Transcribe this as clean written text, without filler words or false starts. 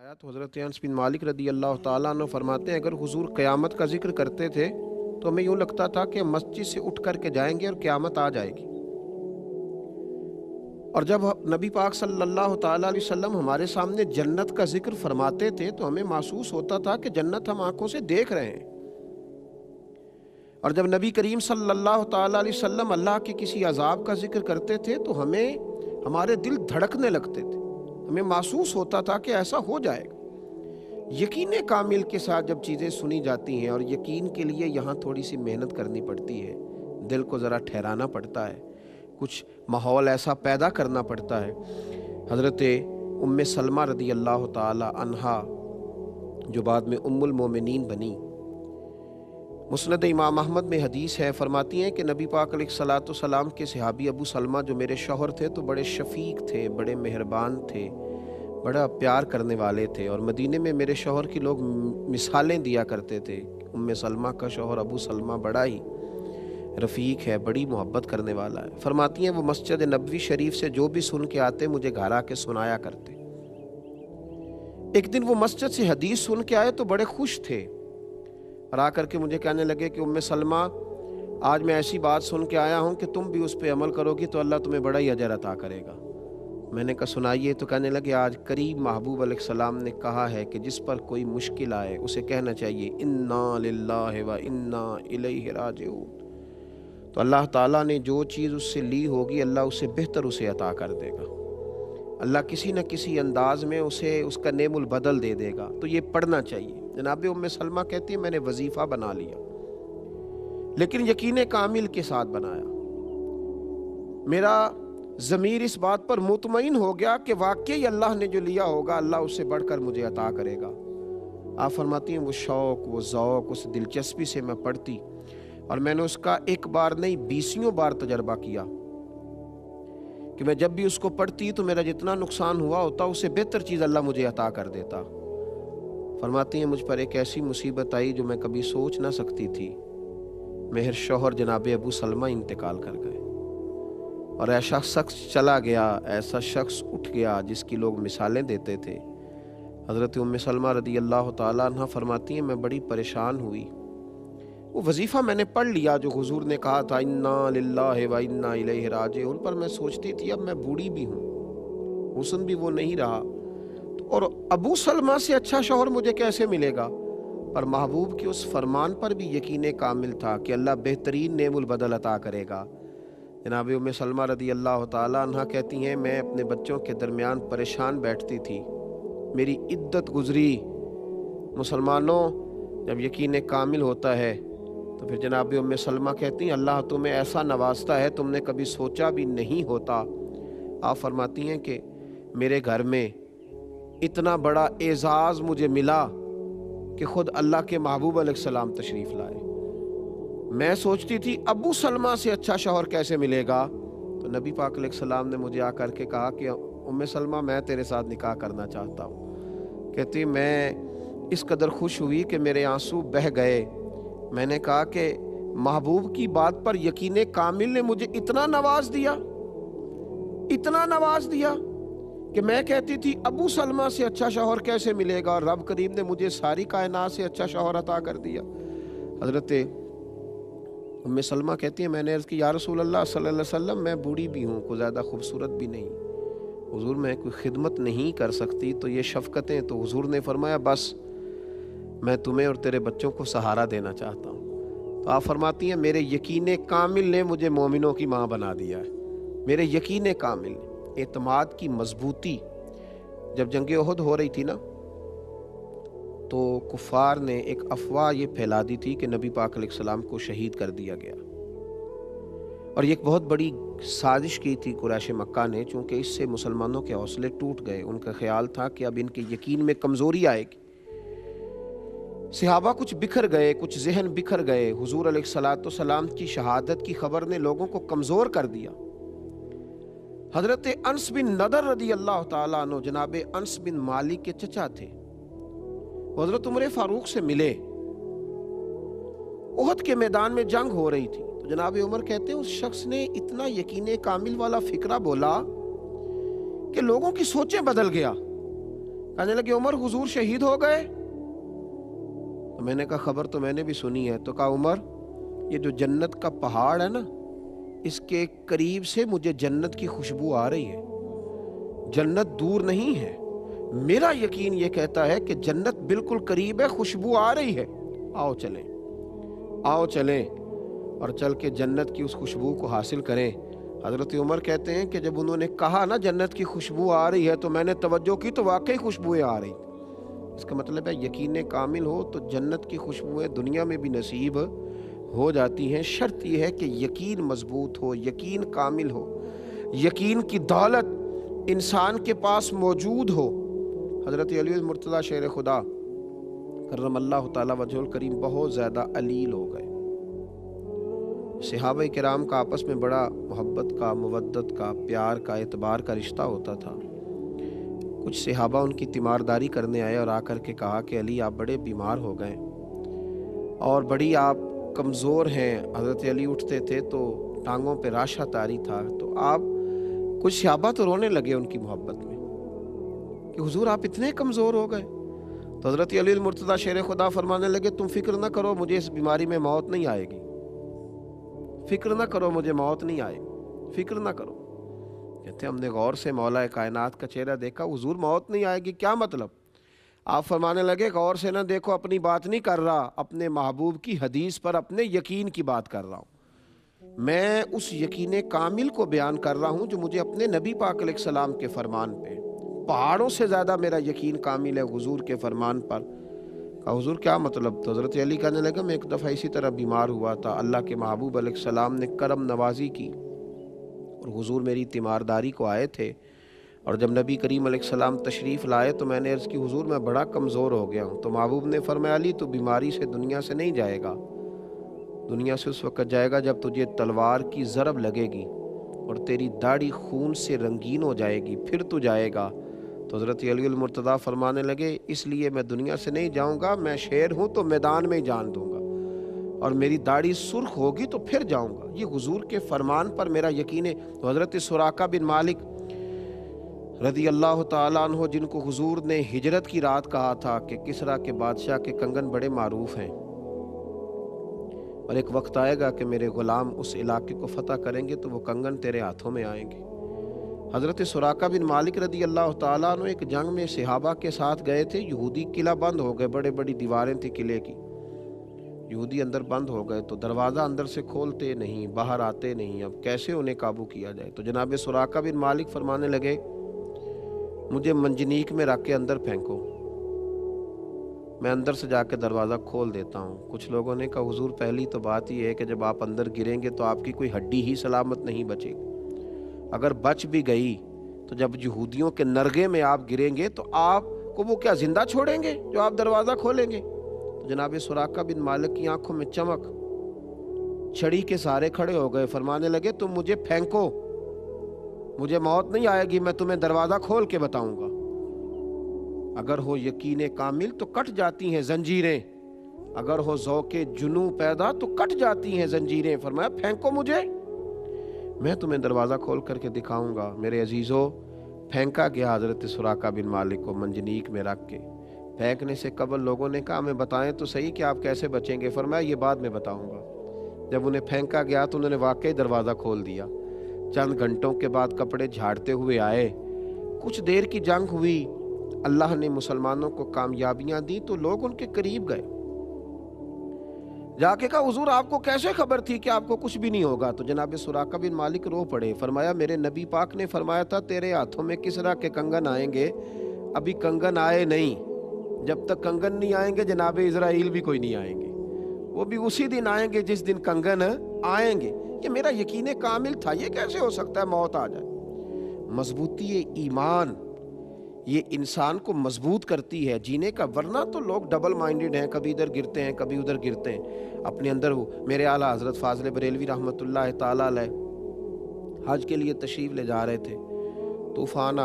فرمایا تو حضرت انس بن مالک رضی اللہ تعالیٰ عنہ فرماتے ہیں اگر حضور قیامت کا ذکر کرتے تھے تو ہمیں یوں لگتا تھا کہ مسجد سے اٹھ کر کے جائیں گے اور قیامت آ جائے گی، اور جب نبی پاک صلی اللہ تعالیٰ علیہ وسلم ہمارے سامنے جنت کا ذکر فرماتے تھے تو ہمیں محسوس ہوتا تھا کہ جنت ہم آنکھوں سے دیکھ رہے ہیں، اور جب نبی کریم صلی اللہ تعالیٰ علیہ وسلم اللہ کے کسی عذاب کا ذکر کرتے تھے تو ہمارے دل دھڑکنے لگتے تھے، ہمیں محسوس ہوتا تھا کہ ایسا ہو جائے گا۔ یقین کامل کے ساتھ جب چیزیں سنی جاتی ہیں، اور یقین کے لیے یہاں تھوڑی سی محنت کرنی پڑتی ہے، دل کو ذرا ٹھہرانا پڑتا ہے، کچھ ماحول ایسا پیدا کرنا پڑتا ہے۔ حضرت ام سلمہ رضی اللہ تعالی عنہا جو بعد میں ام المومنین بنی، مسند امام احمد میں حدیث ہے، فرماتی ہیں کہ نبی پاک علیہ الصلوۃ والسلام کے صحابی ابو سلمہ جو میرے شوہر تھے تو بڑے شفیق تھے، بڑے مہربان تھے، بڑا پیار کرنے والے تھے، اور مدینے میں میرے شوہر کی لوگ مثالیں دیا کرتے تھے۔ ام سلمہ کا شوہر ابو سلمہ بڑا ہی رفیق ہے، بڑی محبت کرنے والا ہے۔ فرماتی ہیں وہ مسجد نبوی شریف سے جو بھی سن کے آتے مجھے گھر آ کے سنایا کرتے۔ ایک دن وہ مسجد سے حدیث سن کے آئے تو بڑے خوش تھے، اور آ کر کے مجھے کہنے لگے کہ ام سلمہ آج میں ایسی بات سن کے آیا ہوں کہ تم بھی اس پہ عمل کرو گی تو اللہ تمہیں بڑا ہی اجر عطا کرے گا۔ میں نے کہا سنائیے، تو کہنے لگے آج قریب محبوب علیہ السلام نے کہا ہے کہ جس پر کوئی مشکل آئے اسے کہنا چاہیے انا للہ و انا الیہ راجعون، تو اللہ تعالیٰ نے جو چیز اس سے لی ہوگی اللہ اس سے بہتر اسے عطا کر دے گا، اللہ کسی نہ کسی انداز میں اسے اس کا نعم البدل دے دے گا، تو یہ پڑھنا چاہیے۔ جناب ام سلمہ کہتی ہے میں نے وظیفہ بنا لیا، لیکن یقین کامل کے ساتھ بنایا، میرا ضمیر اس بات پر مطمئن ہو گیا کہ واقعی اللہ نے جو لیا ہوگا اللہ اس سے بڑھ کر مجھے عطا کرے گا۔ آپ فرماتی ہیں وہ شوق، وہ ذوق، اس دلچسپی سے میں پڑھتی، اور میں نے اس کا ایک بار نہیں 20 بار تجربہ کیا کہ میں جب بھی اس کو پڑھتی تو میرا جتنا نقصان ہوا ہوتا اس سے بہتر چیز اللہ مجھے عطا کر دیتا۔ فرماتی ہیں مجھ پر ایک ایسی مصیبت آئی جو میں کبھی سوچ نہ سکتی تھی، میرے شوہر جناب ابو سلمہ انتقال کر گئے، اور ایسا شخص چلا گیا، ایسا شخص اٹھ گیا جس کی لوگ مثالیں دیتے تھے۔ حضرت ام سلمہ رضی اللہ تعالیٰ عنہ فرماتی ہیں میں بڑی پریشان ہوئی، وہ وظیفہ میں نے پڑھ لیا جو حضور نے کہا تھا انا للہ و انا الیہ راجعون، پر میں سوچتی تھی اب میں بوڑھی بھی ہوں، حسن بھی وہ نہیں رہا، اور ابو سلمہ سے اچھا شوہر مجھے کیسے ملے گا؟ پر محبوب کے اس فرمان پر بھی یقین کامل تھا کہ اللہ بہترین نعم البدل عطا کرے گا۔ جناب ام سلمہ رضی اللہ تعالیٰ عنہ کہتی ہیں میں اپنے بچوں کے درمیان پریشان بیٹھتی تھی، میری عدت گزری۔ مسلمانوں جب یقین کامل ہوتا ہے تو پھر جناب ام سلمہ کہتی ہیں اللہ تمہیں ایسا نوازتا ہے تم نے کبھی سوچا بھی نہیں ہوتا۔ آپ فرماتی ہیں کہ میرے گھر میں اتنا بڑا اعزاز مجھے ملا کہ خود اللہ کے محبوب علیہ السلام تشریف لائے۔ میں سوچتی تھی ابو سلمہ سے اچھا شوہر کیسے ملے گا، تو نبی پاک علیہ السلام نے مجھے آ کر کے کہا کہ ام سلمہ میں تیرے ساتھ نکاح کرنا چاہتا ہوں۔ کہتی میں اس قدر خوش ہوئی کہ میرے آنسو بہہ گئے۔ میں نے کہا کہ محبوب کی بات پر یقین کامل نے مجھے اتنا نواز دیا کہ میں کہتی تھی ابو سلمہ سے اچھا شوہر کیسے ملے گا، اور رب کریم نے مجھے ساری کائنات سے اچھا شوہر عطا کر دیا۔ حضرت ام سلمہ کہتی ہیں میں نے عرض کی یا رسول اللہ صلی اللہ علیہ وسلم میں بوڑھی بھی ہوں، کوئی زیادہ خوبصورت بھی نہیں، حضور میں کوئی خدمت نہیں کر سکتی، تو یہ شفقتیں، تو حضور نے فرمایا بس میں تمہیں اور تیرے بچوں کو سہارا دینا چاہتا ہوں۔ تو آپ فرماتی ہیں میرے یقین کامل نے مجھے مومنوں کی ماں بنا دیا ہے، میرے یقین کامل نے، اعتماد کی مضبوطی۔ جب جنگ احد ہو رہی تھی نا تو کفار نے ایک افواہ یہ پھیلا دی تھی کہ نبی پاک علیہ السلام کو شہید کر دیا گیا، اور یہ ایک بہت بڑی سازش کی تھی قریش مکہ نے، چونکہ اس سے مسلمانوں کے حوصلے ٹوٹ گئے۔ ان کا خیال تھا کہ اب ان کے یقین میں کمزوری آئے گی، صحابہ کچھ بکھر گئے، کچھ ذہن بکھر گئے، حضور علیہ الصلوۃ والسلام کی شہادت کی خبر نے لوگوں کو کمزور کر دیا۔ حضرت انس بن نضر رضی اللہ تعالیٰ عنہ جناب انس بن مالک کے چچا تھے، حضرت عمر فاروق سے ملے، احد کے میدان میں جنگ ہو رہی تھی، تو جناب عمر کہتے ہیں اس شخص نے اتنا یقین کامل والا فکرہ بولا کہ لوگوں کی سوچیں بدل گیا۔ کہنے لگے عمر حضور شہید ہو گئے؟ تو میں نے کہا خبر تو میں نے بھی سنی ہے۔ تو کہا عمر یہ جو جنت کا پہاڑ ہے نا، اس کے قریب سے مجھے جنت کی خوشبو آ رہی ہے، جنت دور نہیں ہے، میرا یقین یہ کہتا ہے کہ جنت بالکل قریب ہے، خوشبو آ رہی ہے، آؤ چلیں، آؤ چلیں اور چل کے جنت کی اس خوشبو کو حاصل کریں۔ حضرت عمر کہتے ہیں کہ جب انہوں نے کہا نا جنت کی خوشبو آ رہی ہے تو میں نے توجہ کی تو واقعی خوشبوئیں آ رہی۔ اس کا مطلب ہے یقین کامل ہو تو جنت کی خوشبوئیں دنیا میں بھی نصیب ہو جاتی ہیں۔ شرط یہ ہے کہ یقین مضبوط ہو، یقین کامل ہو، یقین کی دولت انسان کے پاس موجود ہو۔ حضرت علی المرتضیٰ شیر خدا کرم اللہ تعالی وجہ الکریم بہت زیادہ علیل ہو گئے۔ صحابہ کرام کا آپس میں بڑا محبت کا، مودت کا، پیار کا، اعتبار کا رشتہ ہوتا تھا۔ کچھ صحابہ ان کی تیمارداری کرنے آئے اور آ کر کے کہا کہ علی آپ بڑے بیمار ہو گئے اور بڑی آپ کمزور ہیں۔ حضرت علی اٹھتے تھے تو ٹانگوں پہ راشہ طاری تھا، تو آپ کچھ صحابہ تو رونے لگے ان کی محبت میں کہ حضور آپ اتنے کمزور ہو گئے۔ تو حضرت علی المرتضیٰ شیر خدا فرمانے لگے تم فکر نہ کرو، مجھے اس بیماری میں موت نہیں آئے گی، فکر نہ کرو، مجھے موت نہیں آئے گی، فکر نہ کرو۔ کہتے ہم نے غور سے مولا کائنات کا چہرہ دیکھا، حضور موت نہیں آئے گی، کیا مطلب؟ آپ فرمانے لگے غور سے نہ دیکھو، اپنی بات نہیں کر رہا، اپنے محبوب کی حدیث پر اپنے یقین کی بات کر رہا ہوں۔ میں اس یقین کامل کو بیان کر رہا ہوں جو مجھے اپنے نبی پاک علیہ السلام کے فرمان پہ، پہاڑوں سے زیادہ میرا یقین کامل ہے حضور کے فرمان پر۔ کہا حضور کیا مطلب؟ تو حضرت علی کہنے لگا میں ایک دفعہ اسی طرح بیمار ہوا تھا، اللہ کے محبوب علیہ السلام نے کرم نوازی کی اور حضور میری تیمارداری کو آئے تھے، اور جب نبی کریم علیہ السلام تشریف لائے تو میں نے عرض کی حضور میں بڑا کمزور ہو گیا ہوں۔ تو محبوب نے فرمایا علی تو بیماری سے دنیا سے نہیں جائے گا، دنیا سے اس وقت جائے گا جب تجھے تلوار کی ضرب لگے گی اور تیری داڑھی خون سے رنگین ہو جائے گی، پھر تو جائے گا۔ تو حضرت علی المرتضیٰ فرمانے لگے اس لیے میں دنیا سے نہیں جاؤں گا، میں شیر ہوں تو میدان میں ہی جان دوں گا، اور میری داڑھی سرخ ہوگی تو پھر جاؤں گا۔ یہ حضور کے فرمان پر میرا یقین ہے۔ تو حضرت سراقہ بن مالک رضی اللہ تعالیٰ عنہ، جن کو حضور نے ہجرت کی رات کہا تھا کہ کسریٰ کے بادشاہ کے کنگن بڑے معروف ہیں اور ایک وقت آئے گا کہ میرے غلام اس علاقے کو فتح کریں گے تو وہ کنگن تیرے ہاتھوں میں آئیں گے۔ حضرت سراقہ بن مالک رضی اللہ تعالیٰ عنہ ایک جنگ میں صحابہ کے ساتھ گئے تھے، یہودی قلعہ بند ہو گئے، بڑے بڑی دیواریں تھی قلعے کی، یہودی اندر بند ہو گئے، تو دروازہ اندر سے کھولتے نہیں، باہر آتے نہیں، اب کیسے انہیں قابو کیا جائے؟ تو جناب سراقہ بن مالک فرمانے لگے مجھے منجنیق میں رکھ کے اندر پھینکو، میں اندر سے جا کے دروازہ کھول دیتا ہوں۔ کچھ لوگوں نے کہا حضور پہلی تو بات یہ ہے کہ جب آپ اندر گریں گے تو آپ کی کوئی ہڈی ہی سلامت نہیں بچے گی، اگر بچ بھی گئی تو جب یہودیوں کے نرغے میں آپ گریں گے تو آپ کو وہ کیا زندہ چھوڑیں گے جو آپ دروازہ کھولیں گے؟ تو جناب سراقہ بن مالک کی آنکھوں میں چمک، چھڑی کے سہارے کھڑے ہو گئے، فرمانے لگے تم مجھے پھینکو، مجھے موت نہیں آئے گی، میں تمہیں دروازہ کھول کے بتاؤں گا۔ اگر ہو یقین کامل تو کٹ جاتی ہیں زنجیریں، اگر ہو ذوق جنوں پیدا تو کٹ جاتی ہیں زنجیریں۔ فرمایا پھینکو مجھے، میں تمہیں دروازہ کھول کر کے دکھاؤں گا۔ میرے عزیزو، پھینکا گیا حضرت سراقہ بن مالک کو منجنیق میں رکھ کے۔ پھینکنے سے قبل لوگوں نے کہا ہمیں بتائیں تو صحیح کہ آپ کیسے بچیں گے؟ فرمایا یہ بعد میں بتاؤں گا۔ جب انہیں پھینکا گیا تو انہوں نے واقعی دروازہ کھول دیا۔ چند گھنٹوں کے بعد کپڑے جھاڑتے ہوئے آئے، کچھ دیر کی جنگ ہوئی، اللہ نے مسلمانوں کو کامیابیاں دی تو لوگ ان کے قریب گئے، جا کے کہا حضور آپ کو کیسے خبر تھی کہ آپ کو کچھ بھی نہیں ہوگا؟ تو جناب سراقہ بن مالک رو پڑے، فرمایا میرے نبی پاک نے فرمایا تھا تیرے ہاتھوں میں کسریٰ کے کنگن آئیں گے، ابھی کنگن آئے نہیں، جب تک کنگن نہیں آئیں گے جناب اسرائیل بھی کوئی نہیں آئیں گے، وہ بھی اسی دن آئیں گے جس دن کنگن آئیں گے۔ یہ میرا یقین کامل تھا، یہ کیسے ہو سکتا ہے موت آ جائے؟ مضبوطی ایمان یہ انسان کو مضبوط کرتی ہے جینے کا، ورنہ تو لوگ ڈبل مائنڈڈ ہیں، کبھی ادھر گرتے ہیں کبھی ادھر گرتے ہیں اپنے اندر۔ میرے اعلیٰ حضرت فاضل بریلوی رحمۃ اللہ تعالیٰ علیہ حج کے لیے تشریف لے جا رہے تھے، طوفان